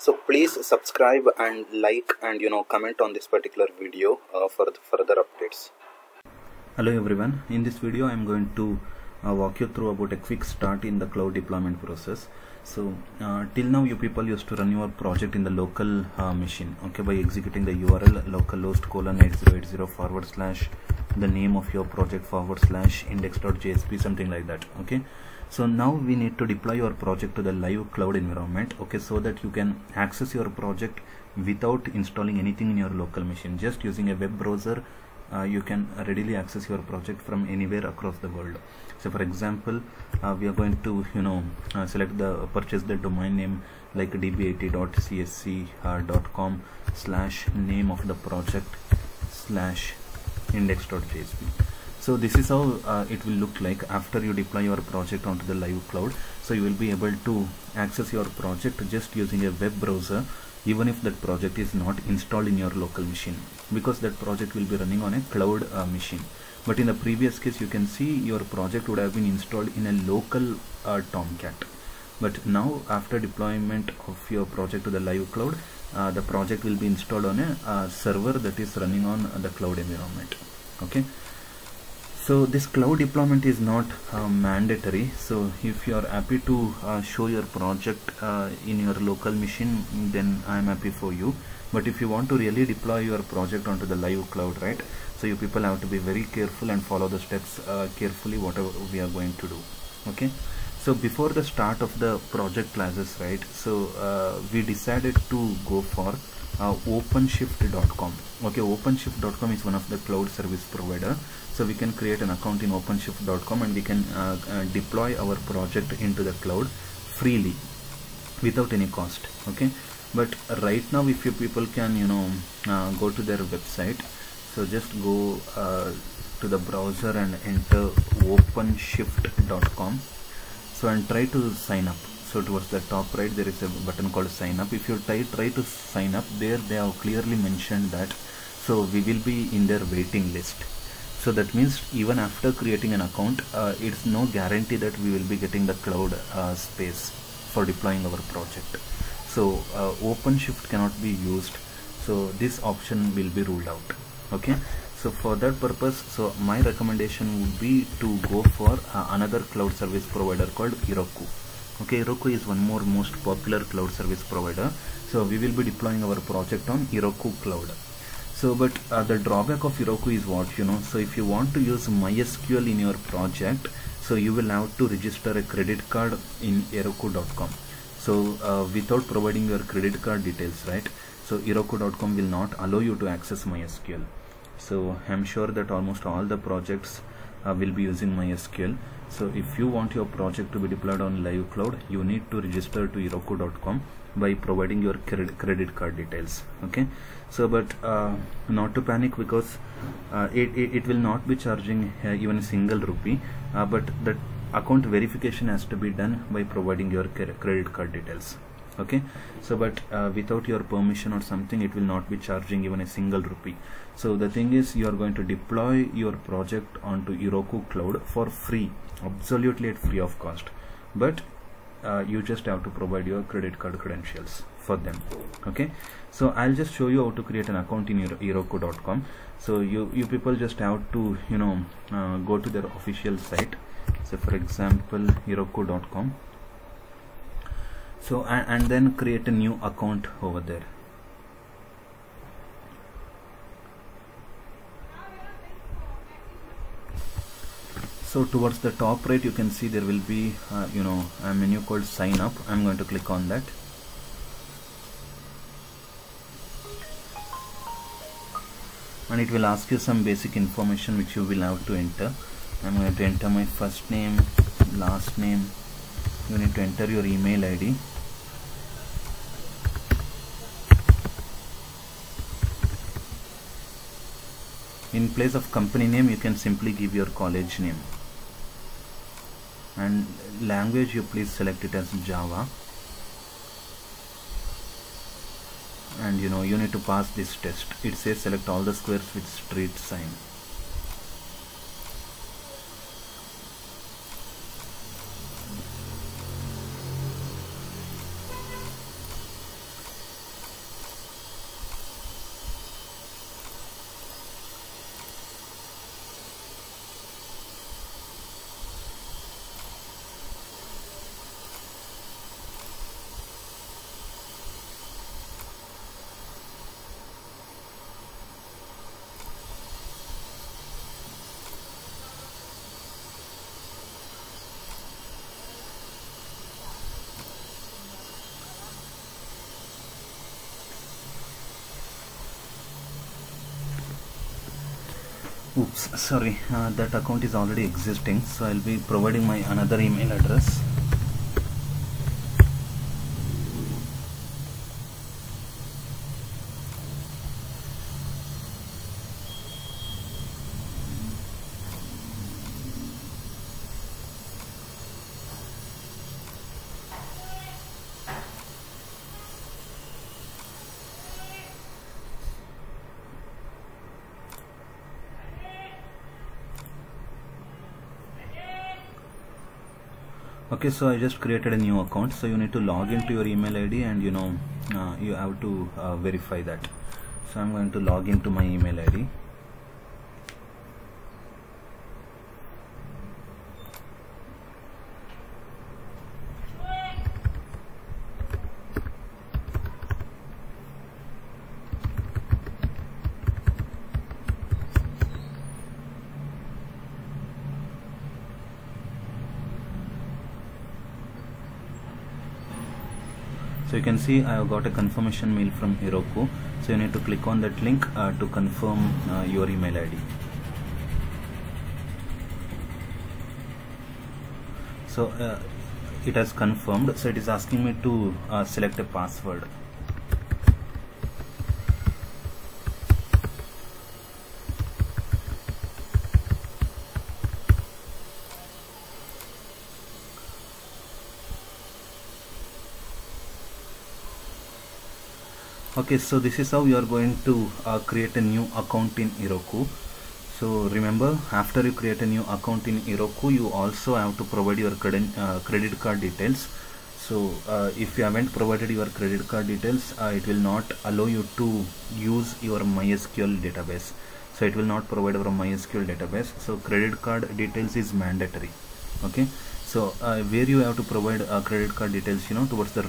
So please subscribe and like and comment on this particular video for the further updates. Hello everyone, in this video I am going to walk you through about a quick start in the cloud deployment process. So till now you people used to run your project in the local machine, okay, by executing the URL localhost :8080 / the name of your project / index.jsp, something like that. Okay, so now we need to deploy your project to the live cloud environment, okay, so that you can access your project without installing anything in your local machine. Just using a web browser you can readily access your project from anywhere across the world. So for example, we are going to select the purchase the domain name like db80.csc.com / name of the project / index.jsp. So this is how it will look like after you deploy your project onto the live cloud. So you will be able to access your project just using a web browser, even if that project is not installed in your local machine, because that project will be running on a cloud machine. But in the previous case, you can see your project would have been installed in a local Tomcat. But now after deployment of your project to the live cloud, the project will be installed on a server that is running on the cloud environment. Okay, so this cloud deployment is not mandatory. So if you are happy to show your project in your local machine, then I am happy for you. But if you want to really deploy your project onto the live cloud, right, so you people have to be very careful and follow the steps carefully, whatever we are going to do. Okay, so before the start of the project classes, right, so we decided to go for OpenShift.com. Okay, OpenShift.com is one of the cloud service provider. So we can create an account in OpenShift.com and we can deploy our project into the cloud freely without any cost. Okay, but right now if you people can go to their website, so just go to the browser and enter OpenShift.com. so and try to sign up. So towards the top right there is a button called sign up. If you try to sign up, there they have clearly mentioned that so we will be in their waiting list. So that means even after creating an account, it's no guarantee that we will be getting the cloud space for deploying our project. So OpenShift cannot be used, so this option will be ruled out. Okay, so for that purpose, so my recommendation would be to go for another cloud service provider called Heroku. Okay, Heroku is one more most popular cloud service provider. So we will be deploying our project on Heroku cloud. So but the drawback of Heroku is what, so if you want to use MySQL in your project, so you will have to register a credit card in Heroku.com. So without providing your credit card details, right, so Heroku.com will not allow you to access MySQL. So I'm sure that almost all the projects will be using MySQL. So if you want your project to be deployed on live cloud, you need to register to Heroku.com by providing your credit card details. Okay, so but not to panic, because it will not be charging even a single rupee, but that account verification has to be done by providing your credit card details. Okay, so but without your permission or something, it will not be charging even a single rupee. So the thing is, you are going to deploy your project onto Heroku cloud for free, absolutely at free of cost, but you just have to provide your credit card credentials for them. Okay, so I'll just show you how to create an account in Heroku.com. So you people just have to go to their official site. So for example, Heroku.com. So and then create a new account over there. So towards the top right you can see there will be a menu called sign up. I'm going to click on that. And it will ask you some basic information which you will have to enter. I'm going to enter my first name, last name. You need to enter your email ID. In place of company name, you can simply give your college name. And language, you please select it as Java. And you need to pass this test. It says select all the squares with street sign. Oops, sorry, that account is already existing, so I'll be providing my another email address. Okay, so I just created a new account, so you need to log into your email ID and you have to verify that. So I'm going to log into my email ID. So you can see I have got a confirmation mail from Heroku. So you need to click on that link to confirm your email ID. So it has confirmed. So it is asking me to select a password. Okay, so this is how you are going to create a new account in Heroku. So remember, after you create a new account in Heroku, you also have to provide your credit card details. So if you haven't provided your credit card details, it will not allow you to use your MySQL database. So it will not provide our MySQL database. So credit card details is mandatory. Okay. So where you have to provide credit card details, towards the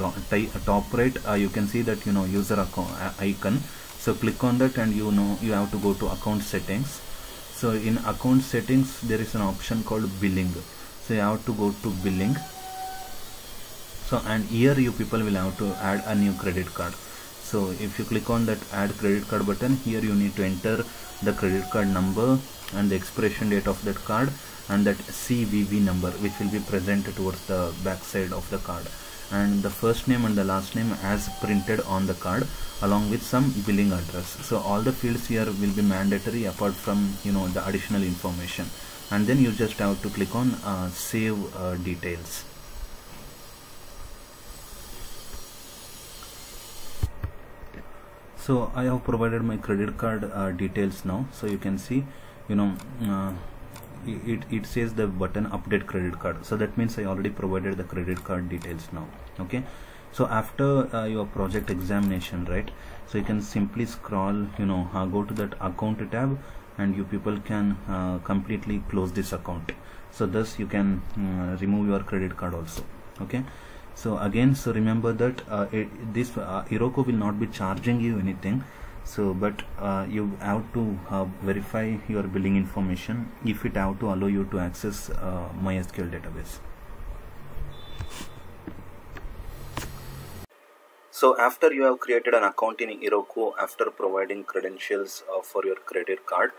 top right, you can see that user account icon. So click on that, and you have to go to account settings. So in account settings there is an option called billing. So you have to go to billing. So and here you people will have to add a new credit card. So if you click on that add credit card button, here you need to enter the credit card number and the expiration date of that card, and that CVV number which will be present towards the back side of the card, and the first name and the last name as printed on the card, along with some billing address. So all the fields here will be mandatory apart from the additional information, and then you just have to click on save details. So I have provided my credit card details now. So you can see it says the button update credit card. So that means I already provided the credit card details now. Okay, so after your project examination, right, so you can simply scroll, go to that account tab, and you people can completely close this account. So thus you can remove your credit card also. Okay, so again, so remember that this Heroku will not be charging you anything. So but you have to verify your billing information if it have to allow you to access MySQL database. So after you have created an account in Heroku, after providing credentials for your credit card,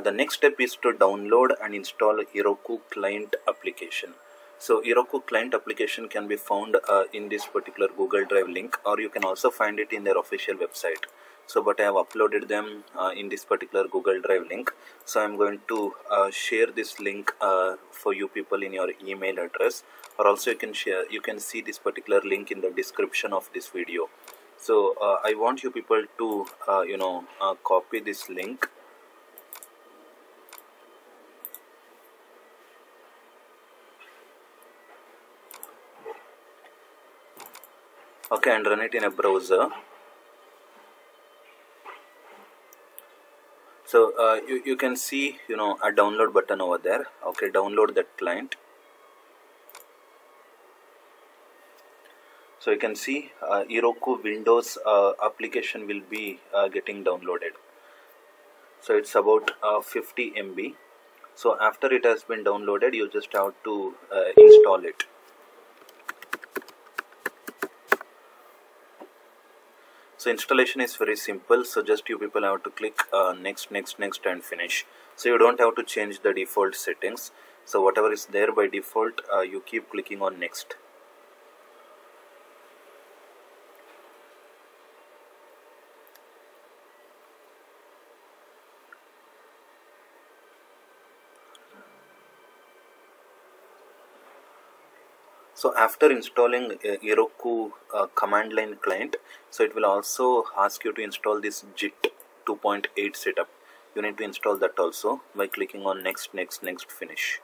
the next step is to download and install Heroku client application. So Heroku client application can be found in this particular Google Drive link, or you can also find it in their official website. So but I have uploaded them in this particular Google Drive link. So I'm going to share this link for you people in your email address, or also you can see this particular link in the description of this video. So I want you people to copy this link. Okay, and run it in a browser. So you can see a download button over there. Okay, download that client. So you can see Heroku Windows application will be getting downloaded. So it's about 50 MB. So after it has been downloaded, you just have to install it. So installation is very simple, so just you people have to click next and finish. So you don't have to change the default settings, so whatever is there by default you keep clicking on next. So after installing Heroku command line client, so it will also ask you to install this JIT 2.8 setup. You need to install that also by clicking on next, finish.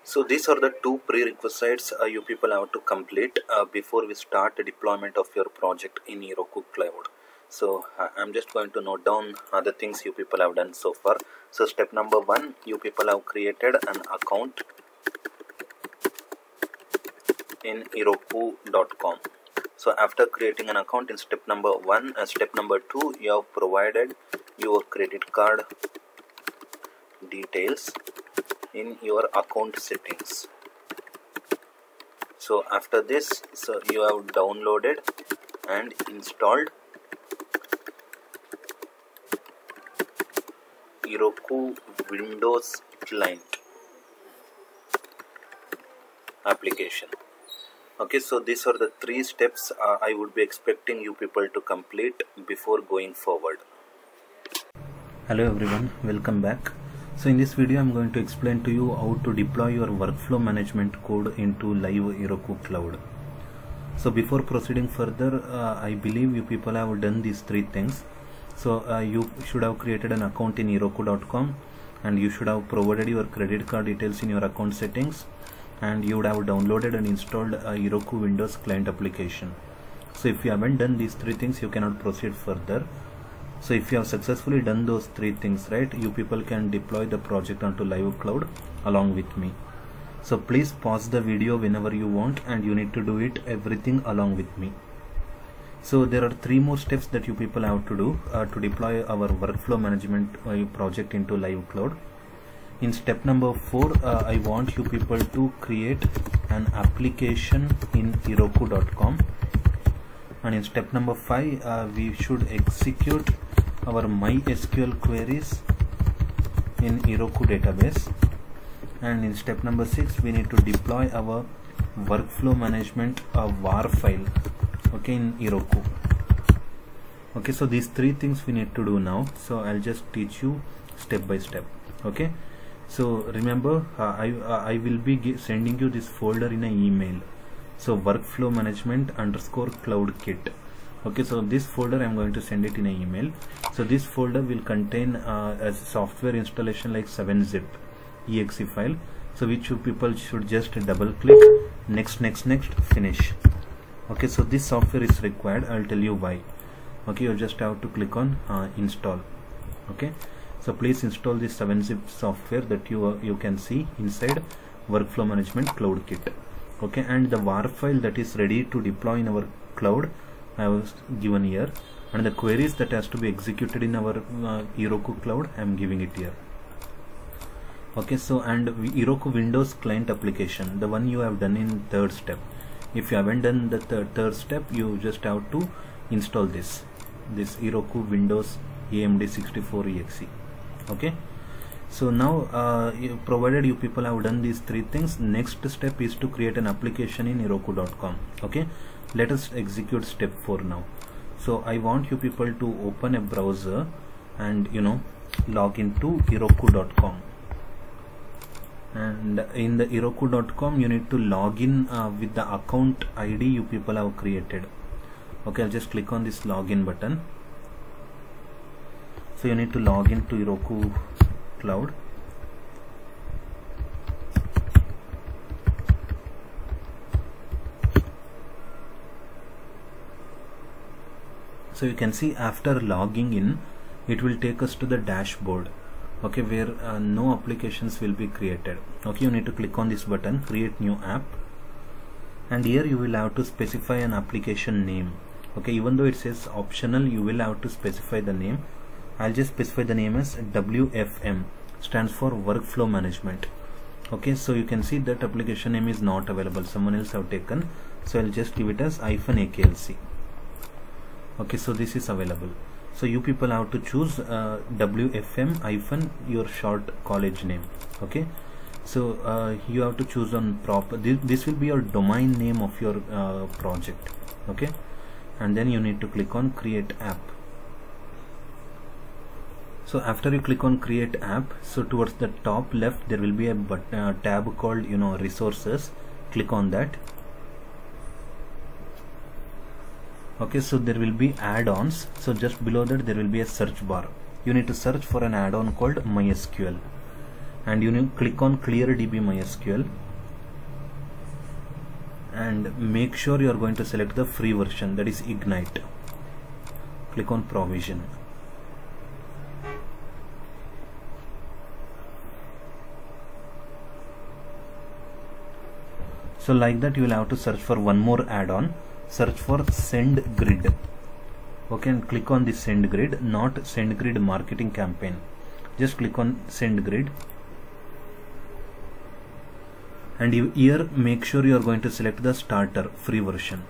So these are the two prerequisites you people have to complete before we start the deployment of your project in Heroku Cloud. So I'm just going to note down the things you people have done so far. So step number 1, you people have created an account in Heroku.com. So after creating an account in step number 1, step number 2, you have provided your credit card details in your account settings. So after this, so you have downloaded and installed Heroku Windows Client application. Okay, so these are the 3 steps I would be expecting you people to complete before going forward. Hello everyone, welcome back. So in this video I'm going to explain to you how to deploy your workflow management code into live Heroku Cloud. So before proceeding further, I believe you people have done these 3 things. So you should have created an account in Heroku.com, and you should have provided your credit card details in your account settings, and you would have downloaded and installed a Heroku Windows Client application. So if you haven't done these 3 things, you cannot proceed further. So if you have successfully done those 3 things, right, you people can deploy the project onto live cloud along with me. So please pause the video whenever you want, and you need to do it everything along with me. So there are 3 more steps that you people have to do to deploy our workflow management project into live cloud. In step number 4, I want you people to create an application in Heroku.com. And in step number 5, we should execute our MySQL queries in Heroku database. And in step number 6, we need to deploy our workflow management WAR file, okay, in Heroku. Okay, so these 3 things we need to do now. So I'll just teach you step by step. Okay, so remember, I will be sending you this folder in an email. So workflow management _ cloud kit. Okay, so this folder I'm going to send it in an email. So this folder will contain a software installation like 7-zip exe file, so which you people should just double click next, finish. Okay, so this software is required. I'll tell you why. Okay, you just have to click on install. Okay, so please install this 7-zip software that you can see inside workflow management cloud kit. Okay, and the WAR file that is ready to deploy in our cloud I have given here, and the queries that has to be executed in our Heroku cloud I am giving it here. Okay, so and Heroku Windows Client application, the one you have done in 3rd step. If you haven't done the 3rd step, you just have to install this Heroku Windows AMD 64 exe. Okay, so now provided you people have done these 3 things, next step is to create an application in Heroku.com. Okay, let us execute step 4 now. So I want you people to open a browser and log into Heroku.com. And in the Heroku.com you need to log in with the account ID you people have created. Okay, I'll just click on this login button. So you need to log into Heroku Cloud. So you can see after logging in, it will take us to the dashboard, okay, where no applications will be created. Okay, you need to click on this button, create new app, and here you will have to specify an application name. Okay, even though it says optional, you will have to specify the name. I'll just specify the name as WFM, stands for workflow management. Okay, so you can see that application name is not available, someone else have taken, so I'll just give it as -AKLC. Okay, so this is available. So you people have to choose WFM your short college name. Okay, so you have to choose on proper, this will be your domain name of your project. Okay, and then you need to click on create app. So after you click on create app, so towards the top left there will be a tab called resources. Click on that. Okay, so there will be add-ons. So just below that there will be a search bar. You need to search for an add-on called MySQL, and you need to click on ClearDB MySQL, and make sure you are going to select the free version, that is Ignite. Click on provision. So like that you will have to search for one more add-on. Search for SendGrid. Okay, and click on this SendGrid, not SendGrid marketing campaign. Just click on SendGrid, and here make sure you are going to select the starter free version.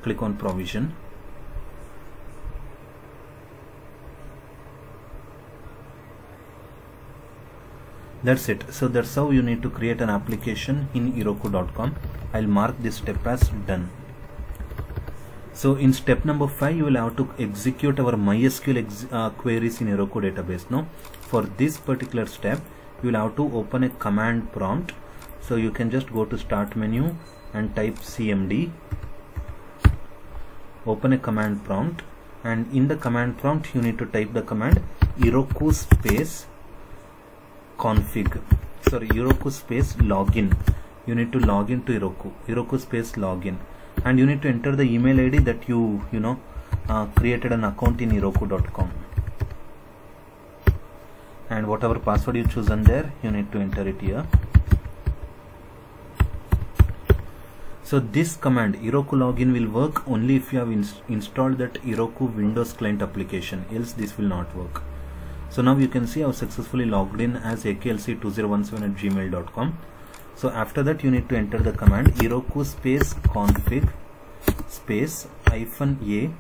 Click on provision. That's it. So that's how you need to create an application in Heroku.com. I'll mark this step as done. So in step number 5, you will have to execute our MySQL queries in Heroku database. Now for this particular step, you will have to open a command prompt. So you can just go to start menu and type CMD, open a command prompt, and in the command prompt you need to type the command Heroku space config, Heroku space login. You need to log into Heroku space login, and you need to enter the email ID that you created an account in Heroku.com, and whatever password you chosen there, you need to enter it here. So this command Heroku login will work only if you have installed that Heroku Windows client application, else this will not work. So now you can see I have successfully logged in as aklc2017@gmail.com. So after that you need to enter the command Heroku space config space -a.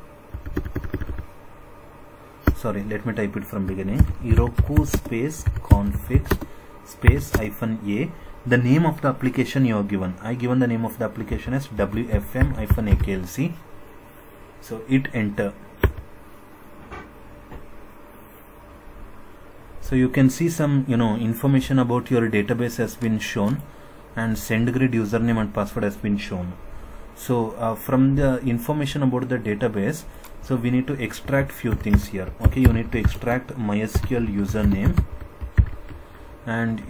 Sorry, let me type it from beginning. Heroku space config space -a. The name of the application you have given. I given the name of the application as WFM-AKLC. So hit enter. So you can see some information about your database has been shown, and SendGrid username and password has been shown. So from the information about the database, so we need to extract few things here. Okay, you need to extract MySQL username, and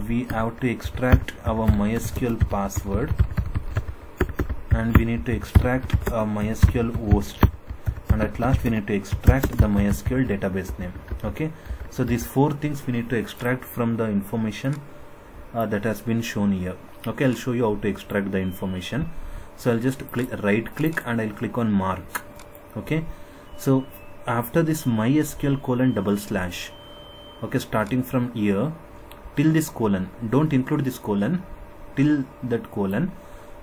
we have to extract our MySQL password, and we need to extract MySQL host, and at last we need to extract the MySQL database name. Okay, so these 4 things we need to extract from the information that has been shown here. Okay, I'll show you how to extract the information. So I'll just right click and I'll click on mark. Okay, so after this MySQL : okay, starting from here till this colon, don't include this colon, till that colon.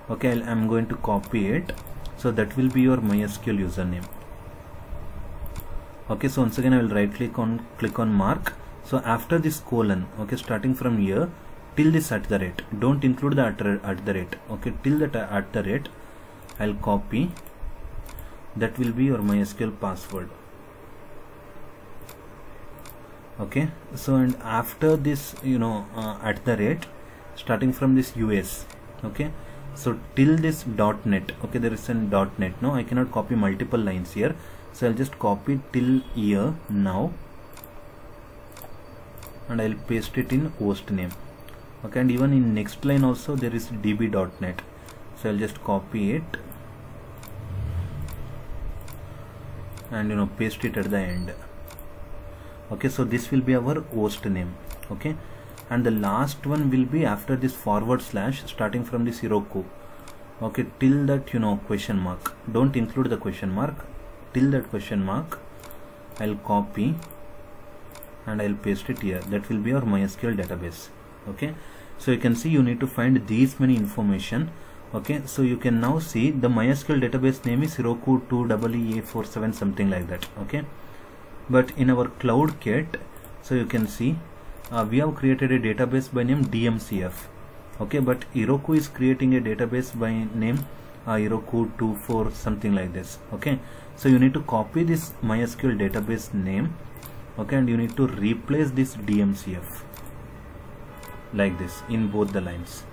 Okay, I'm going to copy it, so that will be your MySQL username. Okay, so once again I will right click on mark. So after this colon, okay, starting from here till this @ don't include the @, okay, till that @ I'll copy. That will be your MySQL password. Okay, so and after this @ starting from this US, okay, so till this .net, okay, there is an .net. No, I cannot copy multiple lines here, so I'll just copy till here now. and I'll paste it in host name. Okay, and even in next line also there is db.net, so I'll just copy it and paste it at the end. Okay, so this will be our host name. Okay, and the last one will be after this forward slash, starting from this Heroku. Okay, till that question mark, don't include the question mark, till that question mark I'll copy and I'll paste it here. That will be our MySQL database. Okay, so you can see you need to find these many information. Okay, so you can now see the MySQL database name is Heroku 2EE47, something like that. Okay, but in our CloudKit, so you can see we have created a database by name DMCF. Okay, but Heroku is creating a database by name Heroku 24, something like this. Okay, so you need to copy this MySQL database name. Okay, and you need to replace this DMCF like this in both the lines.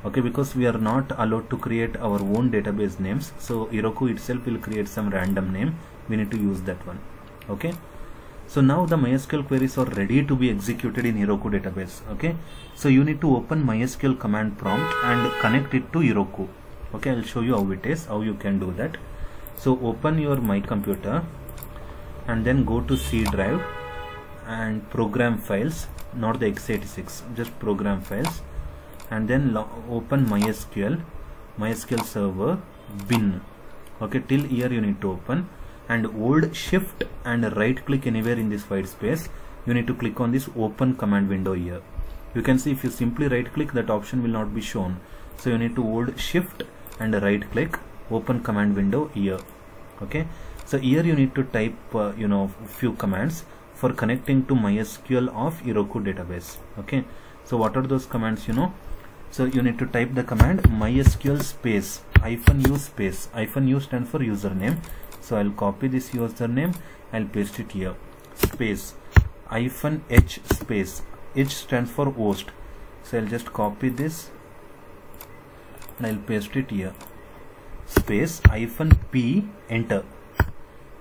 Okay, because we are not allowed to create our own database names, so Heroku itself will create some random name. We need to use that one. Okay, so now the MySQL queries are ready to be executed in Heroku database. Okay, so you need to open MySQL command prompt and connect it to Heroku. Okay, I'll show you how it is, how you can do that. So open your My Computer and then go to C drive and program files, not the x86, just program files, and then open MySQL server bin. Okay, till here you need to open, and hold shift and right click anywhere in this white space. You need to click on this open command window here. You can see if you simply right click, that option will not be shown, so you need to hold shift and right click open command window here. Okay, so here you need to type few commands for connecting to MySQL of Heroku database. Okay, so what are those commands? So you need to type the command MySQL space -u space, -u stands for username, so I'll copy this username, I'll paste it here, space -h space, h stands for host, so I'll just copy this and I'll paste it here, space -p,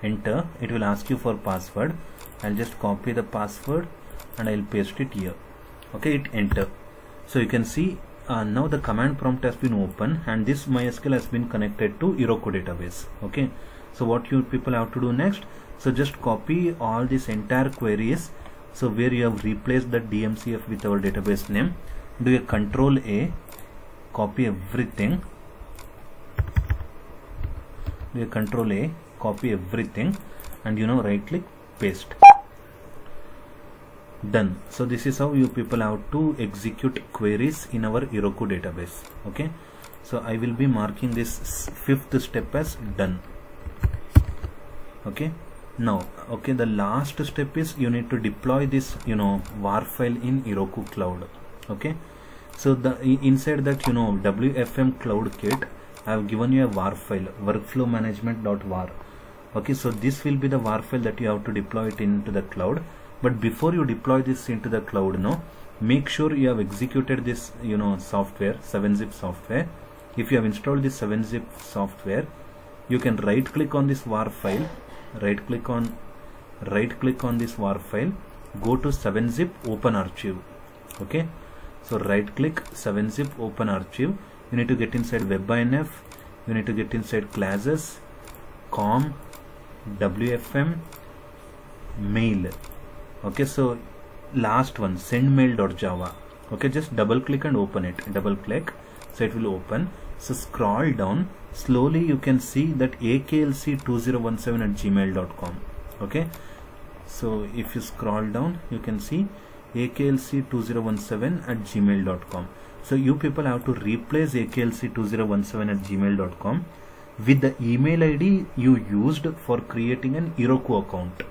enter, it will ask you for password. I'll just copy the password and I'll paste it here. Okay, hit enter. So you can see now the command prompt has been open and this MySQL has been connected to Heroku database. Okay, so what you people have to do next, so just copy all these entire queries, so where you have replaced the DMCF with our database name, do a Control A, copy everything, do a Control A, copy everything, and right click, paste. Done. So this is how you people have to execute queries in our Heroku database. Okay, so I will be marking this fifth step as done. Okay, now the last step is you need to deploy this WAR file in Heroku Cloud. Okay, so the inside that WFM Cloud Kit, I have given you a WAR file, workflow management.war. Okay, so this will be the WAR file that you have to deploy it into the cloud. But before you deploy this into the cloud, make sure you have executed this software, 7-zip software. If you have installed this 7-zip software, you can right click on this WAR file, right click on this WAR file, go to 7-zip open archive. Okay, so right click 7-zip open archive. You need to get inside WebINF, you need to get inside classes, com, WFM, mail. Okay, so last one, sendmail.java. Okay, just double click and open it, double click, so it will open. So scroll down slowly, you can see that aklc2017@gmail.com. okay, so if you scroll down, you can see aklc2017@gmail.com. so you people have to replace aklc2017@gmail.com with the email ID you used for creating an Heroku account.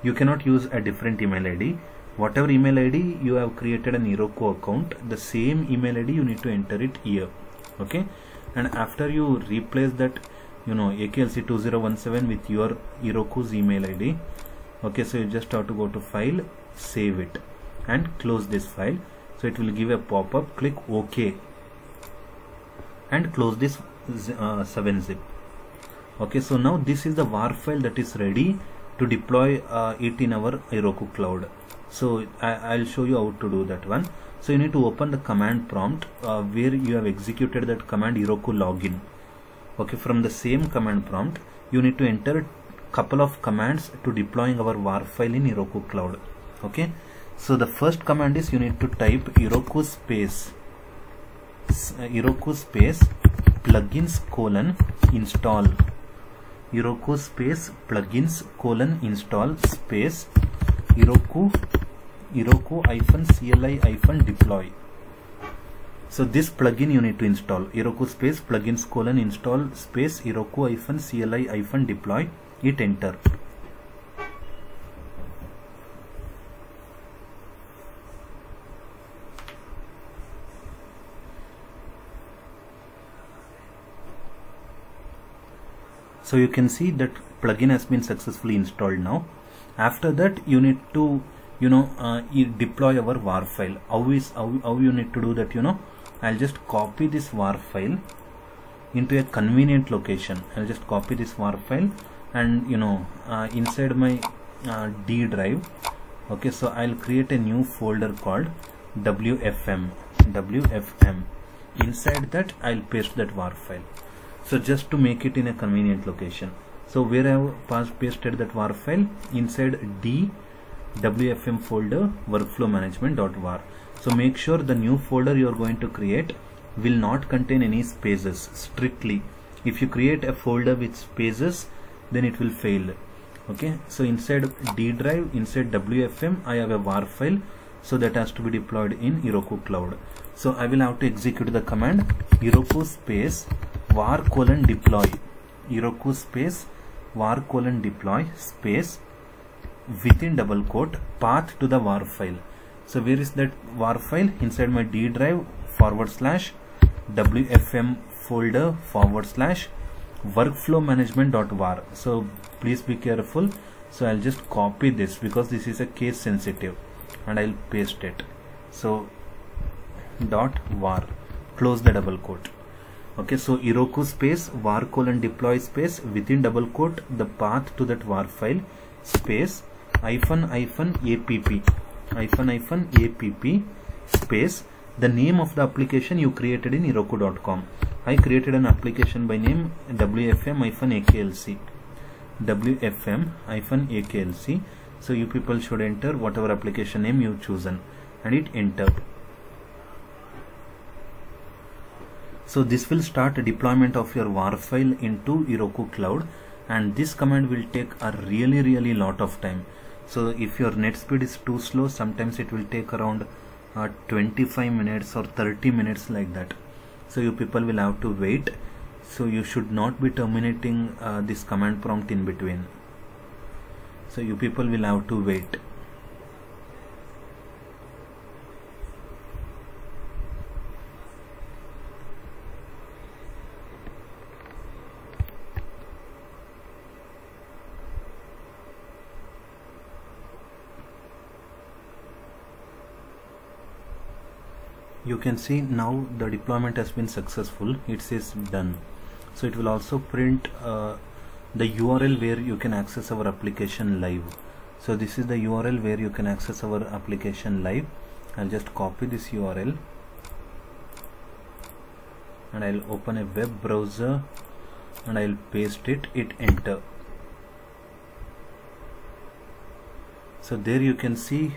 You cannot use a different email ID. Whatever email ID you have created an Heroku account, the same email ID you need to enter it here. Okay, and after you replace that aklc2017 with your Heroku's email ID, okay, so you just have to go to file, save it and close this file. So it will give a pop-up, click OK and close this 7-zip. Okay, so now this is the WAR file that is ready to deploy it in our Heroku cloud. So I'll show you how to do that one. So you need to open the command prompt where you have executed that command Heroku login. Okay, from the same command prompt you need to enter couple of commands to deploying our WAR file in Heroku cloud. Okay, so the first command is you need to type Heroku space plugins colon install, Heroku space plugins colon install space Heroku -CLI -deploy. So this plugin you need to install, Heroku space plugins colon install space Heroku -CLI -deploy. Hit enter. So you can see that plugin has been successfully installed now. After that you need to deploy our WAR file. How you need to do that? I'll just copy this WAR file into a convenient location. I'll just copy this WAR file and inside my D drive. Okay, so I'll create a new folder called WFM. Inside that I'll paste that WAR file. So just to make it in a convenient location. So where I have pasted that WAR file, inside D WFM folder workflow management.war. So make sure the new folder you are going to create will not contain any spaces. Strictly, if you create a folder with spaces, then it will fail. Okay, so inside D drive, inside WFM, I have a WAR file, so that has to be deployed in Heroku cloud. So I will have to execute the command Heroku space var colon deploy, Heroku space var colon deploy space within double quote path to the WAR file. So where is that WAR file? Inside my D drive / WFM folder / workflow management.war. So please be careful. So I'll just copy this because this is a case sensitive, and I'll paste it. So .var, close the double quote. Okay, so Heroku space var colon deploy space within double quote the path to that WAR file space -app space the name of the application you created in Heroku.com. I created an application by name WFM-AKLC. So you people should enter whatever application name you've chosen and hit enter. So this will start a deployment of your WAR file into Heroku cloud, and this command will take a really lot of time. So if your net speed is too slow, sometimes it will take around 25 minutes or 30 minutes like that. So you people will have to wait. So you should not be terminating this command prompt in between. So you people will have to wait. You can see now the deployment has been successful. It says done. So it will also print the URL where you can access our application live. So this is the URL where you can access our application live. I'll just copy this URL and I'll open a web browser and I'll paste it, hit enter. So there you can see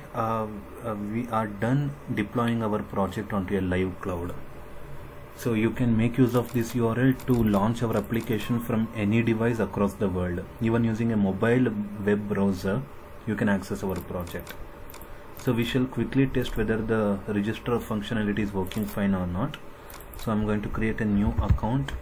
we are done deploying our project onto a live cloud. So you can make use of this URL to launch our application from any device across the world. Even using a mobile web browser, you can access our project. So we shall quickly test whether the register functionality is working fine or not. So I'm going to create a new account.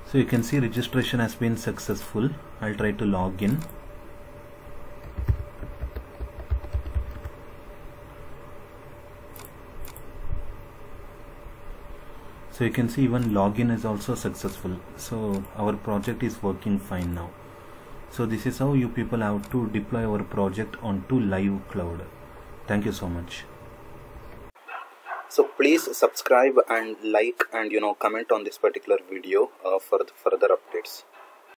So you can see registration has been successful. I'll try to log in. So you can see even login is also successful. So our project is working fine now. So this is how you people have to deploy our project onto live cloud. Thank you so much. So please subscribe and like and comment on this particular video for the further updates.